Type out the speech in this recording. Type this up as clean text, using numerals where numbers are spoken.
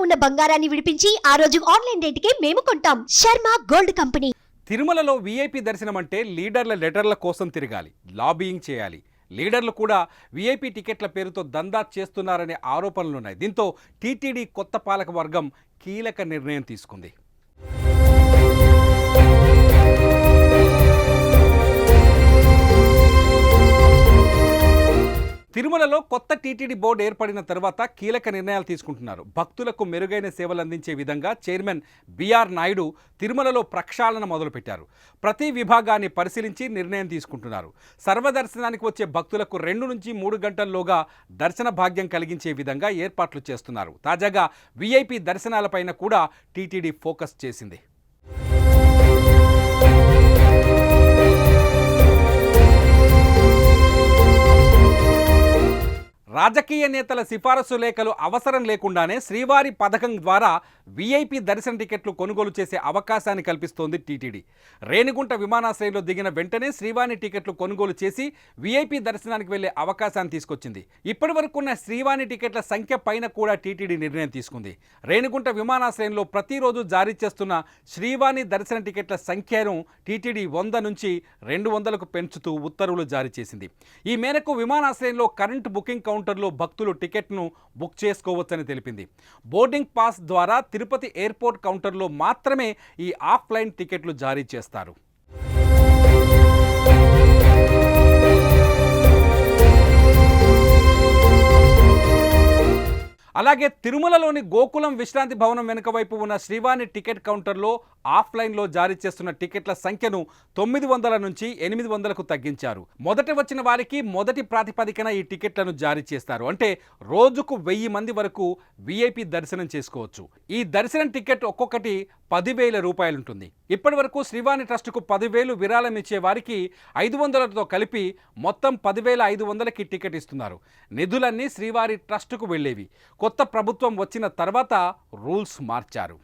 ఉన్న బంగారాన్ని విడిపించి ఆ రోజు ఆన్లైన్ రేటుకే మేము కొంటాం. Sharma gold company. తిరుమలలో వీఐపీ దర్శనం అంటే లీడర్ల లెటర్ల కోసం తిరగాలి, లాబియింగ్ చేయాలి. లీడర్లు కూడా వీఐపీ టికెట్ల పేరుతో దందా చేస్తున్నారనే ఆరోపణలున్నాయి. దీంతో టీటీడీ కొత్త పాలక వర్గం కీలక నిర్ణయం తీసుకుంది. తిరుమలలో కొత్త టీటీడీ బోర్డు ఏర్పడిన తర్వాత కీలక నిర్ణయాలు తీసుకుంటున్నారు. భక్తులకు మెరుగైన సేవలు అందించే విధంగా చైర్మన్ బిఆర్ నాయుడు తిరుమలలో ప్రక్షాళన మొదలుపెట్టారు. ప్రతి విభాగాన్ని పరిశీలించి నిర్ణయం తీసుకుంటున్నారు. సర్వదర్శనానికి వచ్చే భక్తులకు 2 నుంచి 3 గంటల్లోగా దర్శన భాగ్యం కలిగించే విధంగా ఏర్పాట్లు చేస్తున్నారు. తాజాగా వీఐపీ దర్శనాలపైన కూడా టీటీడీ ఫోకస్ చేసింది. రాజకీయ నేతల సిఫారసు లేఖలు అవసరం లేకుండానే శ్రీవారి పథకం ద్వారా వీఐపీ దర్శన టికెట్లు కొనుగోలు చేసే అవకాశాన్ని కల్పిస్తోంది టీటీడీ. రేణిగుంట విమానాశ్రయంలో దిగిన వెంటనే శ్రీవారి టికెట్లు కొనుగోలు చేసి వీఐపీ దర్శనానికి వెళ్లే అవకాశాన్ని తీసుకొచ్చింది. ఇప్పటి వరకున్న శ్రీవారి టికెట్ల సంఖ్య పైన కూడా టీటీడీ నిర్ణయం తీసుకుంది. రేణిగుంట విమానాశ్రయంలో ప్రతిరోజు జారీ చేస్తున్న శ్రీవారి దర్శన టికెట్ల సంఖ్యను టీటీడీ 100 నుంచి 200కు పెంచుతూ ఉత్తర్వులు జారీ చేసింది. ఈ మేరకు విమానాశ్రయంలో కరెంట్ బుకింగ్ కౌంటర్లో భక్తులు టికెట్ను బుక్ చేసుకోవచ్చని తెలిపింది. బోర్డింగ్ పాస్ ద్వారా తిరుపతి ఎయిర్పోర్ట్ కౌంటర్లో మాత్రమే ఈ ఆఫ్లైన్ టికెట్లు జారీ చేస్తారు. అలాగే తిరుమలలోని గోకులం విశ్రాంతి భవనం వెనుక వైపు ఉన్న శ్రీవాణి టికెట్ కౌంటర్లో ఆఫ్లైన్లో జారీ చేస్తున్న టికెట్ల సంఖ్యను 900 నుంచి 800కు తగ్గించారు. మొదట వచ్చిన వారికి మొదటి ప్రాతిపదికన ఈ టికెట్లను జారీ చేస్తారు. అంటే రోజుకు 1000 మంది వరకు వీఐపీ దర్శనం చేసుకోవచ్చు. ఈ దర్శనం టికెట్ ఒక్కొక్కటి 10,000 రూపాయలు ఉంటుంది. ఇప్పటి వరకు శ్రీవాణి ట్రస్టుకు 10,000 విరాళం ఇచ్చే వారికి 500లతో కలిపి మొత్తం 10,500కి టికెట్ ఇస్తున్నారు. నిధులన్నీ శ్రీవారి ట్రస్టుకు వెళ్ళేవి. కొత్త ప్రభుత్వం వచ్చిన తర్వాత రూల్స్ మార్చారు.